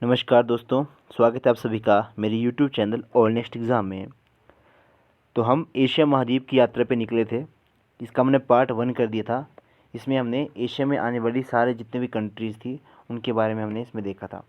नमस्कार दोस्तों, स्वागत है आप सभी का मेरे यूट्यूब चैनल और नेक्स्ट एग्ज़ाम में। तो हम एशिया महाद्वीप की यात्रा पे निकले थे। इसका हमने पार्ट 1 कर दिया था। इसमें हमने एशिया में आने वाली सारे जितने भी कंट्रीज़ थी उनके बारे में हमने इसमें देखा था।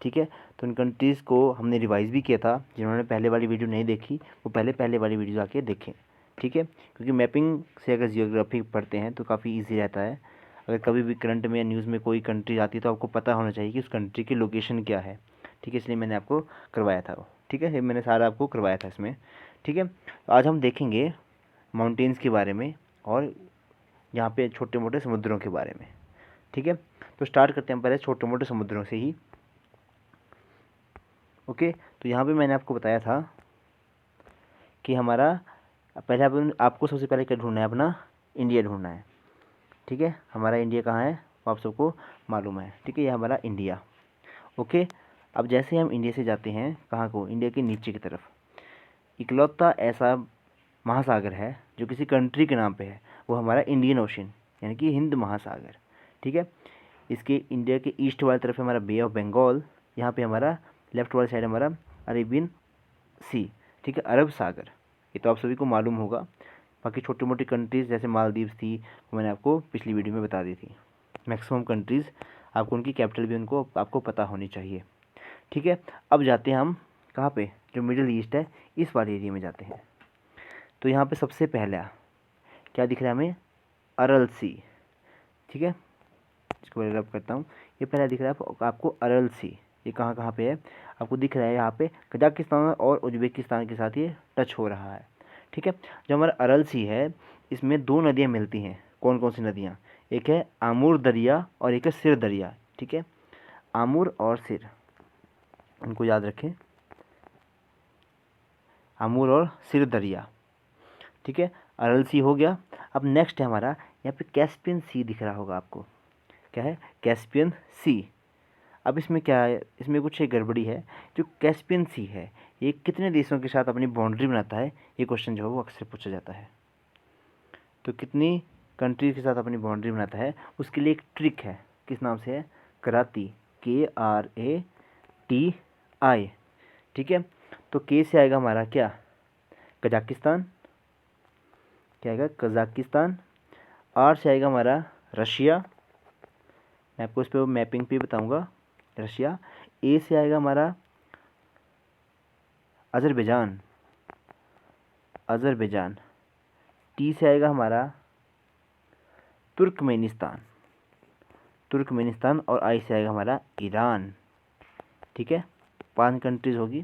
ठीक है, तो उन कंट्रीज़ को हमने रिवाइज़ भी किया था। जिन्होंने पहले वाली वीडियो नहीं देखी वो पहले वाली वीडियो जाके देखें। ठीक है, क्योंकि मैपिंग से अगर जियोग्राफी पढ़ते हैं तो काफ़ी ईजी रहता है। अगर कभी भी करंट में या न्यूज़ में कोई कंट्री आती है तो आपको पता होना चाहिए कि उस कंट्री की लोकेशन क्या है। ठीक है, इसलिए मैंने आपको करवाया था वो। ठीक है, ये मैंने सारा आपको करवाया था इसमें। ठीक है, तो आज हम देखेंगे माउंटेन्स के बारे में और यहाँ पे छोटे मोटे समुद्रों के बारे में। ठीक है, तो स्टार्ट करते हैं पहले छोटे मोटे समुद्रों से ही। ओके, तो यहाँ पे मैंने आपको बताया था कि हमारा पहले आपको सबसे पहले क्या ढूंढना है, अपना इंडिया ढूंढना है। ठीक है, हमारा इंडिया कहाँ है वो आप सबको मालूम है। ठीक है, ये हमारा इंडिया। ओके, अब जैसे हम इंडिया से जाते हैं कहाँ को, इंडिया के नीचे की तरफ, इकलौता ऐसा महासागर है जो किसी कंट्री के नाम पे है, वो हमारा इंडियन ओशन यानी कि हिंद महासागर। ठीक है, इसके इंडिया के ईस्ट वाली तरफ हमारा बे ऑफ बंगाल, यहाँ पे हमारा लेफ्ट वाली साइड हमारा अरेबियन सी। ठीक है, अरब सागर, ये तो आप सभी को मालूम होगा। बाकी छोटी मोटी कंट्रीज़ जैसे मालदीव्स थी वो मैंने आपको पिछली वीडियो में बता दी थी। मैक्सिमम कंट्रीज़ आपको उनकी कैपिटल भी उनको आपको पता होनी चाहिए। ठीक है, अब जाते हैं हम कहाँ पे, जो मिडिल ईस्ट है इस वाले एरिया में जाते हैं। तो यहाँ पे सबसे पहला क्या दिख रहा है हमें, अरल सी। ठीक है, इसको मैं रब करता हूँ। ये पहला दिख रहा है आपको अरल सी। ये कहाँ कहाँ पे है आपको दिख रहा है, यहाँ पे कजाकिस्तान और उज्बेकिस्तान के साथ ये टच हो रहा है। ठीक है, जो हमारा अरल सी है इसमें दो नदियाँ मिलती हैं। कौन कौन सी नदियाँ, एक है आमूर दरिया और एक है सिर दरिया। ठीक है, आमूर और सिर, इनको याद रखें, आमूर और सिर दरिया। ठीक है, अरल सी हो गया। अब नेक्स्ट है हमारा यहाँ पे कैस्पियन सी दिख रहा होगा आपको, क्या है, कैस्पियन सी। अब इसमें क्या है, इसमें कुछ एक गड़बड़ी है। जो कैस्पियन सी है ये कितने देशों के साथ अपनी बाउंड्री बनाता है, ये क्वेश्चन जो है वो अक्सर पूछा जाता है। तो कितनी कंट्रीज के साथ अपनी बाउंड्री बनाता है, उसके लिए एक ट्रिक है। किस नाम से है, कराती, KRATI। ठीक है, तो के से आएगा हमारा क्या, कजाकिस्तान, क्या आएगा कजाकिस्तान। आर से आएगा हमारा रशिया, मैं आपको इस पर मैपिंग पे बताऊंगा, रशिया। ए से आएगा हमारा अजरबैजान, अजरबैजान। टी से आएगा हमारा तुर्कमेनिस्तान, तुर्कमेनिस्तान। और आई से आएगा हमारा ईरान। ठीक है, 5 कंट्रीज होगी,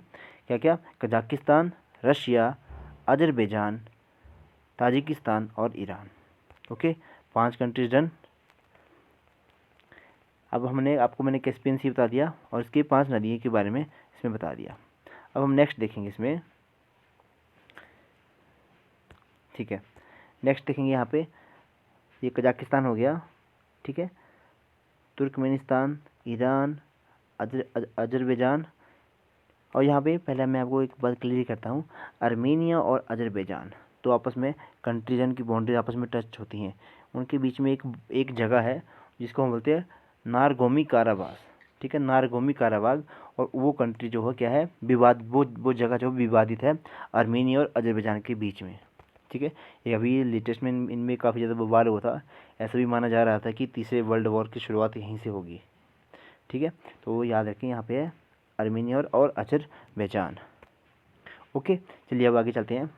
क्या क्या, कजाकिस्तान, रशिया, अजरबैजान, ताजिकिस्तान और ईरान। Okay, 5 countries done. अब मैंने कैस्पियन सी बता दिया और इसकी 5 नदियों के बारे में इसमें बता दिया। अब हम नेक्स्ट देखेंगे इसमें। ठीक है, नेक्स्ट देखेंगे यहाँ पे, ये कजाकिस्तान हो गया। ठीक है, तुर्कमेनिस्तान, ईरान, अजरबैजान। और यहाँ पे पहले मैं आपको एक बात क्लियर करता हूँ, आर्मेनिया और अजरबैजान तो आपस में कंट्रीजन की बाउंड्री आपस में टच होती हैं। उनके बीच में एक जगह है जिसको हम बोलते हैं नारगोमी काराबाग। ठीक है, नारगोमी काराबाग। और वो कंट्री जो है क्या है, विवाद, वो जगह जो विवादित है आर्मेनिया और अजरबैजान के बीच में। ठीक है, ये अभी लेटेस्ट में इनमें काफ़ी ज़्यादा बवाल हुआ था। ऐसा भी माना जा रहा था कि तीसरे वर्ल्ड वॉर की शुरुआत यहीं से होगी। ठीक है, तो वो याद रखें, यहाँ पे है आर्मेनिया और अजरबैजान। ओके, चलिए अब आगे चलते हैं।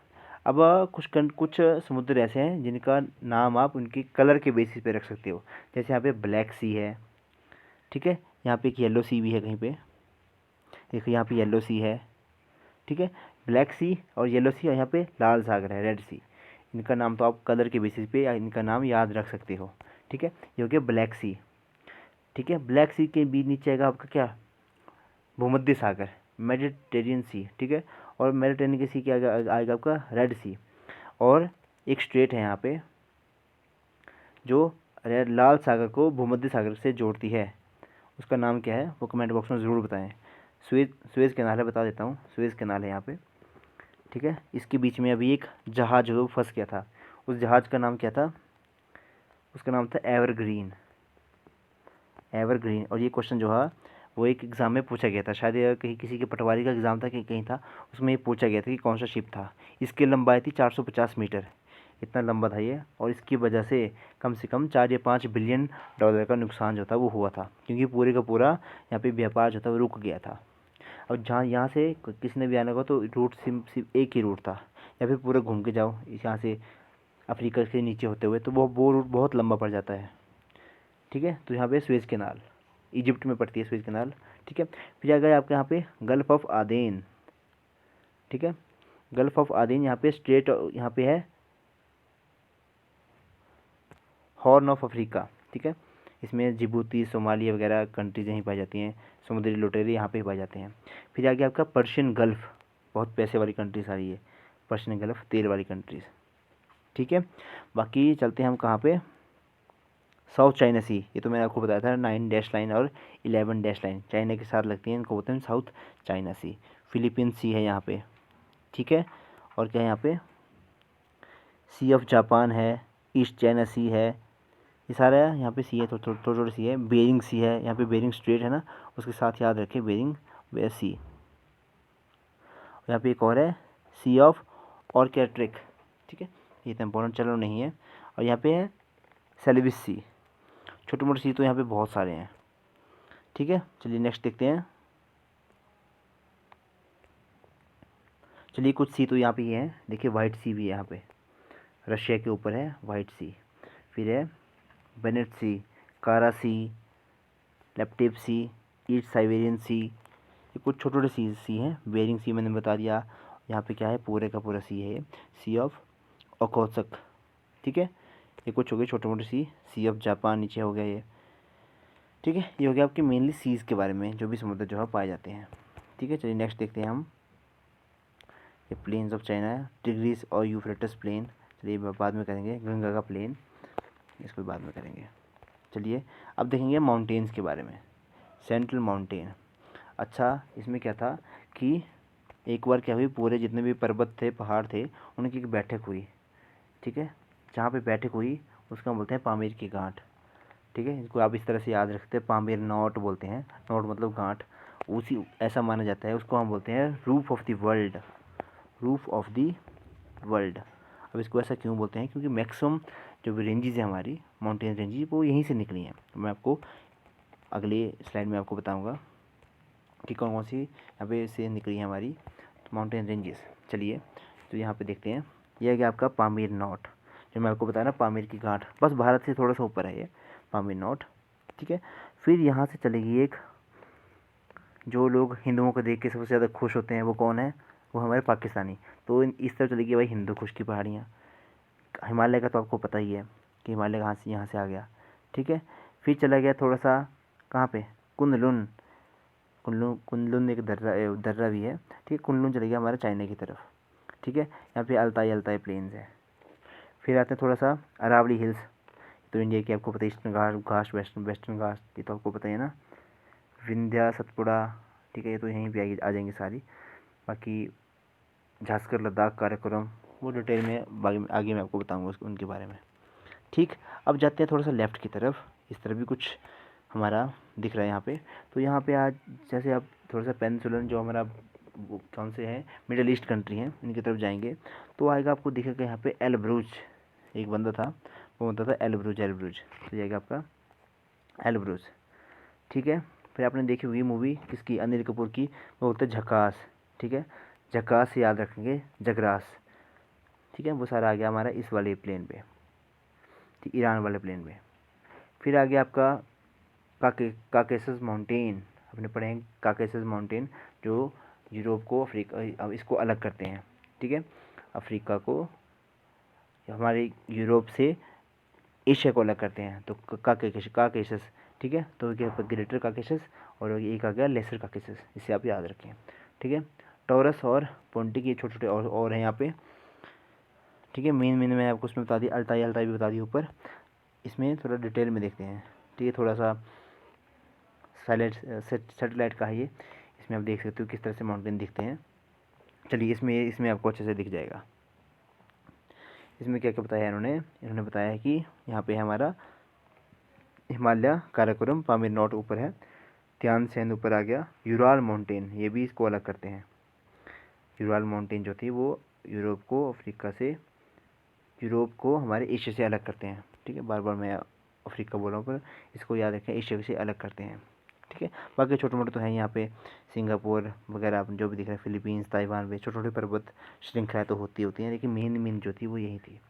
अब कुछ समुद्र ऐसे हैं जिनका नाम आप उनके कलर के बेसिस पे रख सकते हो। जैसे यहाँ पे ब्लैक सी है। ठीक है, यहाँ पे एक येलो सी भी है कहीं पे, देखो यहाँ पे येलो सी है। ठीक है, ब्लैक सी और येलो सी, और यहाँ पे लाल सागर है, रेड सी। इनका नाम तो आप कलर के बेसिस पे या इनका नाम याद रख सकते हो। ठीक है, ये हो गया ब्लैक सी। ठीक है, ब्लैक सी के बीच नीचे आएगा आपका क्या, भूमध्य सागर, मेडिटेरियन सी। ठीक है, और मेडिटेरियन के सी क्या आएगा आपका रेड सी। और एक स्ट्रेट है यहाँ पे जो रेड लाल सागर को भूमध्य सागर से जोड़ती है, उसका नाम क्या है वो कमेंट बॉक्स में ज़रूर बताएं। सुएज़ कैनाल है, बता देता हूँ, सुएज़ कैनाल है यहाँ पे। ठीक है, इसके बीच में अभी एक जहाज़ जो फंस गया था, उस जहाज़ का नाम क्या था, उसका नाम था एवरग्रीन, एवरग्रीन। और ये क्वेश्चन जो है वो एक एग्ज़ाम में पूछा गया था, शायद ये कहीं किसी के पटवारी का एग्ज़ाम था कि कहीं था, उसमें ये पूछा गया था कि कौन सा शिप था। इसकी लंबाई थी 450 मीटर, इतना लंबा था ये, और इसकी वजह से कम 4 या 5 बिलियन डॉलर का नुकसान जो था वो हुआ था, क्योंकि पूरे का पूरा यहाँ पे व्यापार जो था वो रुक गया था। और जहाँ यहाँ से किसी ने भी आना होगा तो रूट सिर्फ एक ही रूट था, या फिर पूरा घूम के जाओ यहाँ से अफ्रीका के नीचे होते हुए, तो वो रूट बहुत लंबा पड़ जाता है। ठीक है, तो यहाँ पे स्वेज कैनाल इजिप्ट में पड़ती है, स्वेज कैनाल। ठीक है, फिर आ गया आपके यहाँ पे गल्फ ऑफ आदेन। ठीक है, गल्फ ऑफ आदेन यहाँ पे स्ट्रेट, यहाँ पे है हॉर्न ऑफ अफ्रीका। ठीक है, इसमें जिबूती, सोमालिया वगैरह कंट्रीज यहीं पाई जाती हैं, समुद्री लुटेरे यहाँ पे ही पाए जाते हैं। फिर आगे आपका पर्शियन गल्फ, बहुत पैसे वाली कंट्री सारी है, पर्शियन गल्फ तेल वाली कंट्रीज। ठीक है, बाकी चलते हैं हम कहाँ पे, साउथ चाइना सी। ये तो मैंने आपको बताया था 9 डैश लाइन और 11 डैश लाइन चाइना के साथ लगती हैं, इनको बोलते हैं साउथ चाइना सी। फिलीपीन सी है यहाँ पे। ठीक है, और क्या है यहाँ पे, सी ऑफ जापान है, ईस्ट चाइना सी है, ये सारा यहाँ पे सी है, थोड़ी थोड़ी सी है। बेरिंग सी है यहाँ पे, बेरिंग स्ट्रेट है ना, उसके साथ याद रखें बेरिंग वे सी। यहाँ पे एक और है सी ऑफ ऑर्केट्रिक। ठीक है, ये तो इम्पोर्टेंट चलो नहीं है। और यहाँ पे है सेलिविस सी। छोटे मोटे सी तो यहाँ पे बहुत सारे हैं। ठीक है, चलिए नेक्स्ट देखते हैं। चलिए कुछ सी तो यहाँ पे ही है, देखिए वाइट सी भी है यहाँ पे, रशिया के ऊपर है वाइट सी। फिर है बेनेट सी, कारा सी, लेप्टिव सी, ईस्ट साइबेरियन सी। ये कुछ छोटे छोटे सी हैं। बेरिंग सी मैंने बता दिया। यहाँ पे क्या है, पूरे का पूरा सी है ये, सी ऑफ ओखोत्स्क। ठीक है, ये कुछ हो गए छोटे मोटे सी ऑफ जापान नीचे हो गया ये। ठीक है, ये हो गया आपके मेनली सीज़ के बारे में, जो भी समुद्र जो है पाए जाते हैं। ठीक है, चलिए नेक्स्ट देखते हैं हम। ये प्लेन्स ऑफ चाइना है, टिग्रिस और यूफ्रेटस प्लेन, चलिए बाद में करेंगे। गंगा का प्लेन, इसको बाद में करेंगे। चलिए अब देखेंगे माउंटेन्स के बारे में। सेंट्रल माउंटेन, अच्छा इसमें क्या था कि एक बार क्या हुई, पूरे जितने भी पर्वत थे, पहाड़ थे, उनकी एक बैठक हुई। ठीक है, जहाँ पे बैठक हुई उसका बोलते हैं पामीर की गांठ। ठीक है, इसको आप इस तरह से याद रखते हैं, पामीर नोट बोलते हैं, नोट मतलब गांठ। उसी ऐसा माना जाता है, उसको हम बोलते हैं roof of the world, roof of the world. अब इसको ऐसा क्यों बोलते हैं, क्योंकि मैक्सिमम जो भी रेंजेस है हमारी माउंटेन रेंजेस, वो यहीं से निकली हैं। मैं आपको अगले स्लाइड में आपको बताऊंगा कि कौन कौन सी यहाँ पे से निकली है हमारी माउंटेन रेंजेस। चलिए तो यहाँ पे देखते हैं, यह गया आपका पामीर नोट, जो मैं आपको बताया ना पामीर की गांठ, बस भारत से थोड़ा सा ऊपर है ये पामीर नोट। ठीक है, फिर यहाँ से चलेगी एक, जो लोग हिंदुओं को देख के सबसे ज़्यादा खुश होते हैं वो कौन है, वो हमारे पाकिस्तानी। तो इस तरफ चलेगी भाई हिंदू कुश की पहाड़ियाँ। हिमालय का तो आपको पता ही है कि हिमालय कहाँ से यहाँ से आ गया। ठीक है, फिर चला गया थोड़ा सा कहाँ पे, कुनलुन। कुनलुन कुनलुन एक दर्रा भी है। ठीक है, कुनलुन चले गया हमारा चाइना की तरफ। ठीक है, यहाँ पे अल्ताई अल्ताई प्लेन्स है। फिर आते हैं थोड़ा सा अरावली हिल्स, तो इंडिया की आपको पता है, ईस्टर्न घाट वेस्टर्न घाट, ये तो आपको पता ही है ना, विंध्या सतपुड़ा। ठीक है, ये तो यहीं पे आ जाएंगी सारी। बाकी झांसकर लद्दाख काराकोरम, वो डिटेल में आगे मैं आपको बताऊँगा उनके बारे में। ठीक, अब जाते हैं थोड़ा सा लेफ़्ट की तरफ, इस तरफ भी कुछ हमारा दिख रहा है यहाँ पे। तो यहाँ पे आज जैसे आप थोड़ा सा पेनिनसुलर जो हमारा वो कौन से हैं, मिडल ईस्ट कंट्री हैं, इनकी तरफ जाएंगे तो आएगा आपको दिखेगा यहाँ पे एलब्रूज। एक बंदा था, वो बनता था एलब्रूज एलब्रूज, तो जाएगा आपका एलब्रूज। ठीक है, फिर आपने देखी हुई मूवी किसकी, अनिल कपूर की, वो होता है झकास। ठीक है, झकास याद रखेंगे, जगरास। ठीक है, वो सारा आ गया हमारा इस वाले प्लेन पे, ईरान वाले प्लेन पे। फिर आ गया आपका काकेसस माउंटेन, आपने पढ़े हैं काकेसस माउंटेन, जो यूरोप को अफ्रीका, अब इसको अलग करते हैं। ठीक है, अफ्रीका को हमारे यूरोप से एशिया को अलग करते हैं, तो काकेशस। ठीक है, तो क्या ग्रेटर काकेशस और एक आ गया लेसर काकेशस, इसे आप याद रखें। ठीक है, टॉरस और पोंटिक ये छोटे छोटे और हैं यहाँ पे। ठीक है, मेन मैंने आपको उसमें बता दिया, अल्ताई अल्ताई भी बता दी ऊपर। इसमें थोड़ा डिटेल में देखते हैं। ठीक है, थोड़ा सा सैटेलाइट का है ये, इसमें आप देख सकते हो किस तरह से माउंटेन दिखते हैं। चलिए इसमें आपको अच्छे से दिख जाएगा। इसमें क्या क्या बताया है इन्होंने बताया है कि यहाँ पे है हमारा हिमालय काराकोरम पामीर नोट ऊपर है। त्यान सेन ऊपर आ गया। यूराल माउंटेन, ये भी इसको अलग करते हैं। यूराल माउंटेन जो थी वो यूरोप को अफ्रीका से, यूरोप को हमारे एशिया से अलग करते हैं। ठीक है, बार बार मैं अफ्रीका बोल रहा हूँ, पर इसको याद रखें, एशिया से अलग करते हैं। ठीक है, बाकी छोटे मोटे तो हैं यहाँ पे, सिंगापुर वगैरह आप जो भी दिख रहा है, फिलीपींस, ताइवान में छोटे छोटे पर्वत श्रृंखलाएँ तो होती हैं, लेकिन मेन जो थी वो यही थी।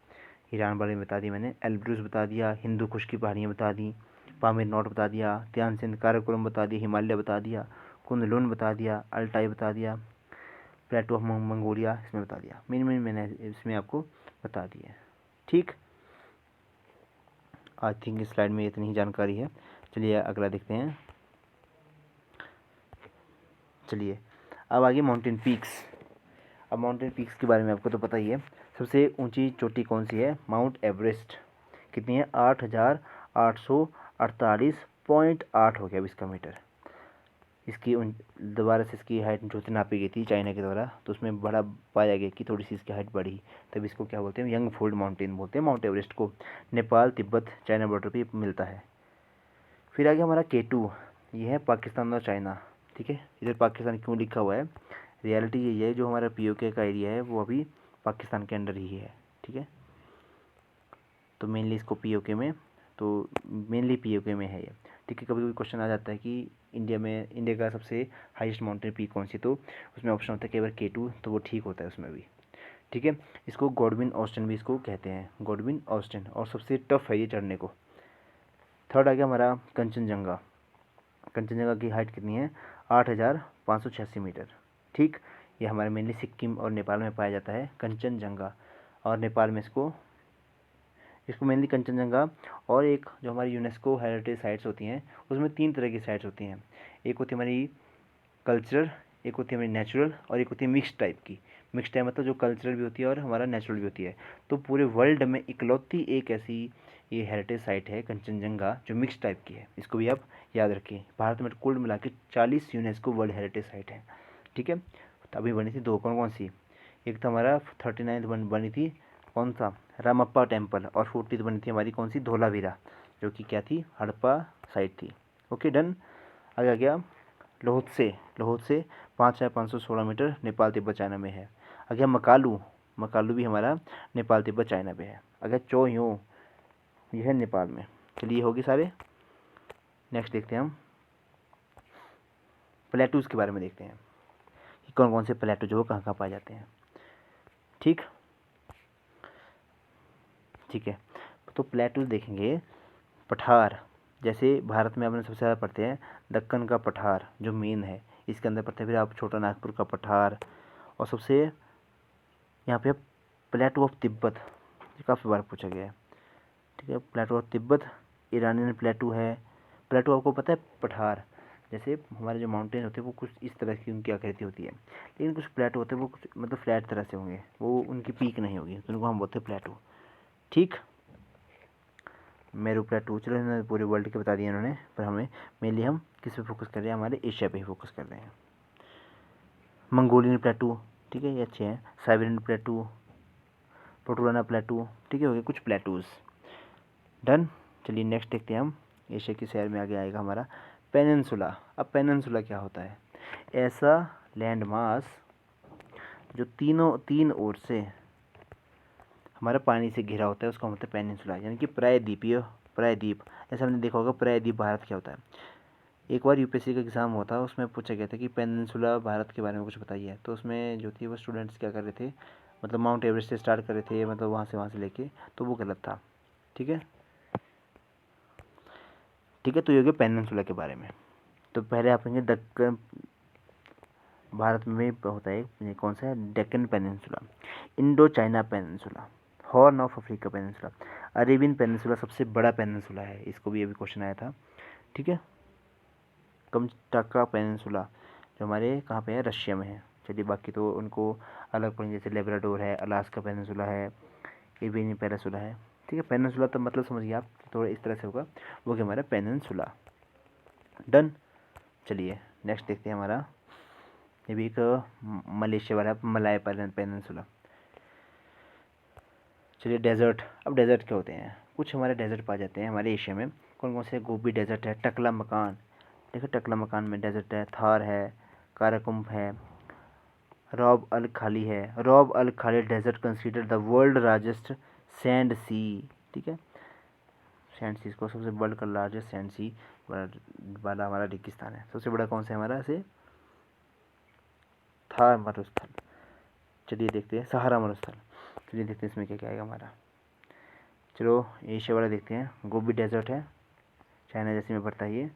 ईरान बारे में बता दी मैंने, एल्ब्रूस बता दिया, हिंदू कुश की पहाड़ियाँ बता दी, पामीर नॉट बता दिया, त्यान सिंध काराकोरम बता दिया, हिमालय बता दिया, कुनलुन बता दिया, अल्टाई बता दिया, प्लेटो ऑफ मंगोलिया इसमें बता दिया। मेन मैंने इसमें आपको बता दिया। ठीक, आई थिंक इस स्लाइड में इतनी ही जानकारी है। चलिए अगला देखते हैं। चलिए अब आगे माउंटेन पीक्स। अब माउंटेन पीक्स के बारे में आपको तो पता ही है। सबसे ऊंची चोटी कौन सी है? Mount Everest. कितनी है? 8,848.8 हो गया अब इसका मीटर। इसकी दोबारा से इसकी हाइट जो नापी गई थी चाइना के द्वारा, तो उसमें बड़ा पाया गया कि थोड़ी सी इसकी हाइट बढ़ी, तब इसको क्या बोलते हैं? यंग फोल्ड माउंटेन बोलते हैं माउंट एवरेस्ट को। नेपाल, तिब्बत, चाइना बॉर्डर पे मिलता है। फिर आ गया हमारा K2, ये है पाकिस्तान और चाइना। ठीक है, इधर पाकिस्तान क्यों लिखा हुआ है? रियलिटी यही है, जो हमारा POK का एरिया है वो अभी पाकिस्तान के अंडर ही है। ठीक है, तो मेनली इसको POK में, तो मेनली POK में है ये। ठीक है, कभी कभी क्वेश्चन आ जाता है कि इंडिया का सबसे हाईएस्ट माउंटेन पीक कौन सी, तो उसमें ऑप्शन होता है कई बार K2, तो वो ठीक होता है उसमें भी। ठीक है, इसको गॉडविन ऑस्टिन भी इसको कहते हैं, गॉडविन ऑस्टिन, और सबसे टफ है ये चढ़ने को। थर्ड आ गया हमारा कंचनजंगा। कंचनजंगा की हाइट कितनी है? 8,586 मीटर। ठीक, ये हमारे मेनली सिक्किम और नेपाल में पाया जाता है कंचनजंगा, और नेपाल में इसको मेनली कंचनजंगा। और एक जो हमारी यूनेस्को हेरिटेज साइट्स होती हैं, उसमें 3 तरह की साइट्स होती हैं। एक होती है हमारी कल्चरल, एक होती है हमारी नेचुरल, और एक होती है मिक्स टाइप की। मिक्स टाइप मतलब जो कल्चरल भी होती है और हमारा नेचुरल भी होती है। तो पूरे वर्ल्ड में इकलौती एक ऐसी ये हेरिटेज साइट है कंचनजंगा, जो मिक्स टाइप की है। इसको भी आप याद रखें। भारत में कुल मिला के 40 यूनेस्को वर्ल्ड हेरिटेज साइट है। ठीक है, तो अभी बनी थी 2, कौन कौन सी? एक तो हमारा 39 बनी थी, कौन सा? रामप्पा टेम्पल, और 40 बनी थी हमारी कौन सी? धोलावीरा, जो कि क्या थी? हड़प्पा साइट थी। Okay, done. आगे आ गया लोहतसे। 5,516 मीटर, नेपाल तिब्बत चाइना में है। आ गया मकालू भी हमारा नेपाल तिब्बत चाइना पे है। आ गया चोयो, यह है नेपाल में। चलिए होगी सारे। नेक्स्ट देखते हैं हम प्लेटूज़ के बारे में, देखते हैं कि कौन कौन से प्लेटू जो कहाँ कहाँ पाए जाते हैं। ठीक है, तो प्लेटूज़ देखेंगे। पठार, जैसे भारत में अपने सबसे ज़्यादा पढ़ते हैं दक्कन का पठार जो मेन है, इसके अंदर पढ़ते हैं। फिर आप छोटा नागपुर का पठार, और सबसे यहाँ पे प्लेटू ऑफ तिब्बत, ये काफ़ी बार पूछा गया है। ठीक है, प्लेटू ऑफ तिब्बत, ईरानियन प्लेटू है। प्लेटू आपको पता है पठार, जैसे हमारे जो माउंटेन होते हैं वो कुछ इस तरह की उनकी आकृति होती है, लेकिन कुछ प्लेटू होते हैं वो कुछ मतलब फ्लैट तरह से होंगे, वो उनकी पीक नहीं होगी, तो उनको हम बोलते हैं प्लेटू। ठीक, मेरू प्लेटू, चलो इन्होंने पूरे वर्ल्ड के बता दिए इन्होंने, पर हमें मेनली हम किस पे फोकस कर रहे हैं? हमारे एशिया पे ही फोकस कर रहे हैं। मंगोलियन प्लेटू, ठीक है, ये अच्छे हैं। साइबेरियन प्लेटू, पोटुलाना प्लेटू, ठीक है, हो गए कुछ प्लेटूज़। डन। चलिए नेक्स्ट देखते हैं हम। एशिया के शहर में आगे आएगा हमारा पेनिनसुला। अब पेनिनसुला क्या होता है? ऐसा लैंड मास जो तीन ओर से हमारा पानी से घिरा होता है, उसको हम बोलते हैं पेनिनसुला, यानी कि प्रायद्वीप। ऐसा हमने देखा होगा, प्रायद्वीप भारत क्या होता है? एक बार UPSC का एग्ज़ाम हुआ था, उसमें पूछा गया था कि पेनिनसुला भारत के बारे में कुछ बताइए। तो उसमें जो थी वो स्टूडेंट्स क्या कर रहे थे, मतलब माउंट एवरेस्ट से स्टार्ट कर रहे थे, मतलब वहाँ से लेके, तो वो गलत था। ठीक है, तो ये हो गया पेनिनसुला के बारे में। तो पहले आप कहेंगे दक्कन, भारत में होता है ये कौन सा है? Deccan peninsula, Indo China peninsula, horn of Africa peninsula, Arabian peninsula सबसे बड़ा पेनिनसुला है, इसको भी अभी क्वेश्चन आया था। ठीक है, कमचाटका पेनिनसुला जो हमारे कहाँ पे है? रशिया में है। चलिए बाकी तो उनको अलग पढ़ेंगे, जैसे लेब्राडोर है, अलास्का पेनिनसुला है, इबेरियन पेनिनसुला है। ठीक है, पेनिनसुला तो मतलब समझिए आप, थोड़ा इस तरह से होगा, वो क्या हमारा पेनिनसुला। डन। चलिए नेक्स्ट देखते हैं हमारा, ये भी एक मलेशिया वाला मलाय पेनिनसुला। चलिए डेजर्ट। अब डेजर्ट क्या होते हैं? कुछ हमारे डेजर्ट पाए जाते हैं हमारे एशिया में। कौन कौन से? गोबी डेजर्ट है, टकला मकान, देखो टकलामकान में डेजर्ट है, थार है, काराकुम है, रॉब अल खाली है। Rub al Khali desert consider the world largest sand sea, ठीक है, सैंड सी इसको सबसे वर्ल्ड का लार्जेस्ट सैंड सी वाला हमारा रेगिस्तान है। सबसे बड़ा कौन सा है हमारा, से थार मरुस्थल। चलिए देखते हैं, सहारा मरुस्थल। चलिए देखते हैं इसमें क्या क्या आएगा हमारा। चलो एशिया वाला देखते हैं। गोबी डेजर्ट है, चाइना जैसे में पड़ता है ये।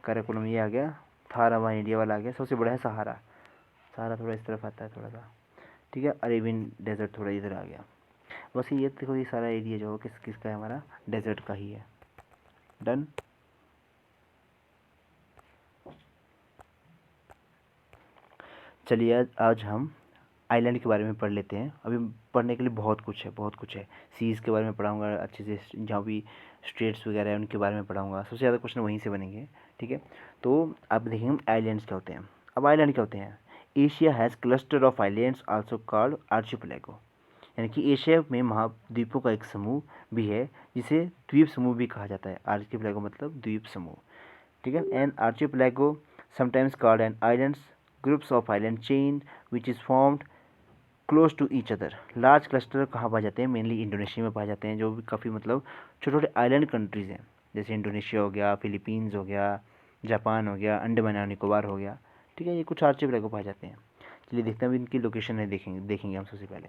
काराकोरम ये आ गया। थार हमारा इंडिया वाला आ गया। सबसे बड़ा है सहारा। सहारा थोड़ा इस तरफ आता है थोड़ा सा, ठीक है। अरेबियन डेजर्ट थोड़ा इधर आ गया। बस ये देखो, ये सारा एरिया जो किस किसका है, हमारा डेजर्ट का ही है। डन। चलिए आज हम आइलैंड के बारे में पढ़ लेते हैं। अभी पढ़ने के लिए बहुत कुछ है, बहुत कुछ है। सीज़ के बारे में पढ़ाऊँगा अच्छे से, जहाँ भी स्टेट्स वगैरह है उनके बारे में पढ़ाऊँगा। सबसे ज़्यादा क्वेश्चन वहीं से बनेंगे, ठीक है। तो आप देखेंगे आइलैंड्स क्या होते हैं। अब आइलैंड क्या होते हैं। Asia has cluster of islands also called archipelago, यानी कि एशिया में महाद्वीपों का एक समूह भी है जिसे द्वीप समूह भी कहा जाता है। आर्चिपेलागो मतलब द्वीप समूह, ठीक है। An archipelago sometimes called an islands groups of island chain which is formed close to each other. Large cluster कहाँ पाए जाते हैं, मेनली इंडोनेशिया में पाए जाते हैं, जो भी काफ़ी मतलब छोटे छोटे आइलैंड कंट्रीज़ हैं, जैसे इंडोनेशिया हो गया, फिलीपींस हो गया, जापान हो गया, अंडमान और निकोबार हो गया, ठीक है। ये कुछ आर्चिपेलागो पाए जाते हैं। चलिए देखते हैं इनकी लोकेशन है, देखेंगे हम सबसे पहले,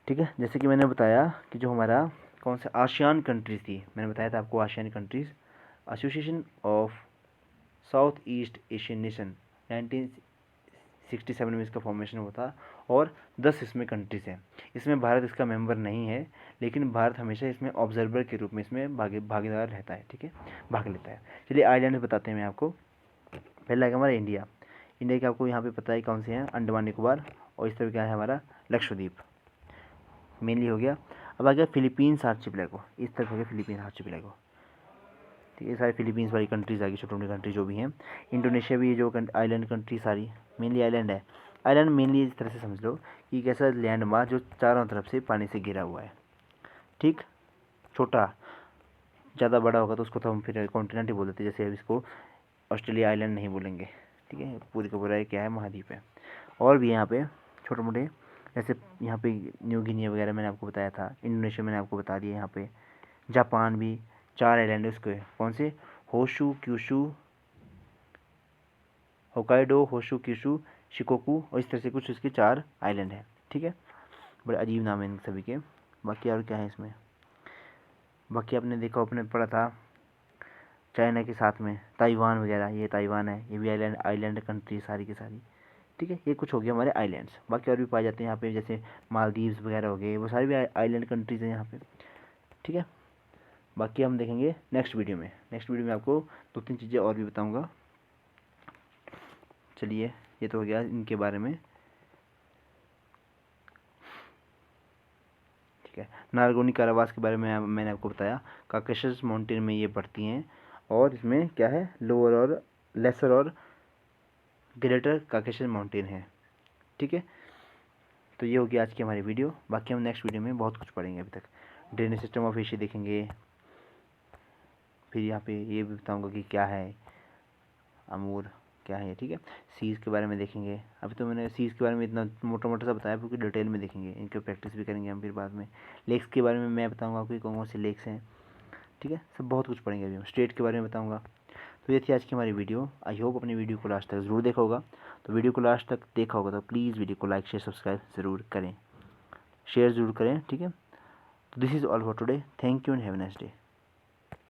ठीक है। जैसे कि मैंने बताया कि जो हमारा कौन सा आसियान कंट्रीज़ थी, मैंने बताया था आपको ASEAN countries association of south east Asian nation 1967 में इसका फॉर्मेशन हुआ था, और 10 इसमें कंट्रीज़ हैं। इसमें भारत इसका मेंबर नहीं है, लेकिन भारत हमेशा इसमें ऑब्जर्वर के रूप में इसमें भागीदार रहता है, ठीक है, भाग लेता है। चलिए आइलैंड बताते हैं मैं आपको। पहला है हमारा इंडिया। इंडिया के आपको यहाँ पे पता है कौन से हैं, अंडमान निकोबार, और इस तरह क्या है हमारा लक्षद्वीप मेनली हो गया। अब आ गया फिलीपींस आर्चिपेलागो, इस तरफ हो गया फिलीपींस आर्चिपेलागो, ठीक है। ये सारी फिलीपींस वाली कंट्रीज़ आ गई, छोटी छोटी कंट्री जो भी हैं। इंडोनेशिया भी, जो आइलैंड कंट्री सारी मेनली आइलैंड है। आइलैंड मेनली इस तरह से समझ लो कि एक ऐसा लैंड मास जो चारों तरफ से पानी से घिरा हुआ है, ठीक। छोटा, ज़्यादा बड़ा होगा तो उसको तो हम फिर कॉन्टिनेंट ही बोल देते हैं, जैसे अब इसको ऑस्ट्रेलिया आइलैंड नहीं बोलेंगे, ठीक है। पूरी का पूरा क्या है, महाद्वीप है। और भी यहाँ पे छोटे मोटे, जैसे यहाँ पे न्यू गिनी वगैरह मैंने आपको बताया था। इंडोनेशिया मैंने आपको बता दिया। यहाँ पे जापान भी 4 आइलैंड है उसके, कौन से, होशू, क्यूशू, होकाइडो, होशू, क्यूशू, शिकोकू, और इस तरह से कुछ इसके 4 आइलैंड हैं, ठीक है। बड़े अजीब नाम है इन सभी के। बाकी और क्या है इसमें, बाकी आपने देखा, आपने पढ़ा था चाइना के साथ में ताइवान वगैरह, ये ताइवान है, ये भी आइलैंड आइलैंड कंट्री सारी की सारी, ठीक है। ये कुछ हो गया हमारे आइलैंड्स। बाकी और भी पाए जाते हैं यहाँ पे, जैसे मालदीव्स वगैरह हो गए, वो सारे भी आइलैंड कंट्रीज़ हैं यहाँ पे, ठीक है। बाकी हम देखेंगे नेक्स्ट वीडियो में। नेक्स्ट वीडियो में आपको 2-3 चीज़ें और भी बताऊँगा। चलिए ये तो हो गया इनके बारे में, ठीक है। नारगोनी कारावास के बारे में मैंने आपको बताया, काकेशस माउंटेन में ये पड़ती हैं, और इसमें क्या है, लोअर और लेसर और ग्रेटर काकेशस माउंटेन है, ठीक है। तो ये होगी आज की हमारी वीडियो। बाकी हम नेक्स्ट वीडियो में बहुत कुछ पढ़ेंगे। अभी तक ड्रेनेज सिस्टम ऑफ एशिया देखेंगे, फिर यहाँ पे ये भी बताऊँगा कि क्या है अमूर, क्या है, ठीक है। सीज़ के बारे में देखेंगे। अभी तो मैंने सीज़ के बारे में इतना मोटा मोटा सा बताया, क्योंकि डिटेल में देखेंगे, इनकी प्रैक्टिस भी करेंगे हम फिर बाद में। लेक्स के बारे में मैं बताऊँगा आपको कौन कौन से लेक्स हैं, ठीक है। सब बहुत कुछ पढ़ेंगे अभी हम। स्टेट के बारे में बताऊँगा। तो ये थी आज की हमारी वीडियो। आई होप अपनी वीडियो को लास्ट तक ज़रूर देखा होगा। तो वीडियो को लास्ट तक देखा होगा तो प्लीज़ वीडियो को लाइक शेयर सब्सक्राइब ज़रूर करें, शेयर ज़रूर करें, ठीक है। तो this is all for today. Thank you and have a nice day.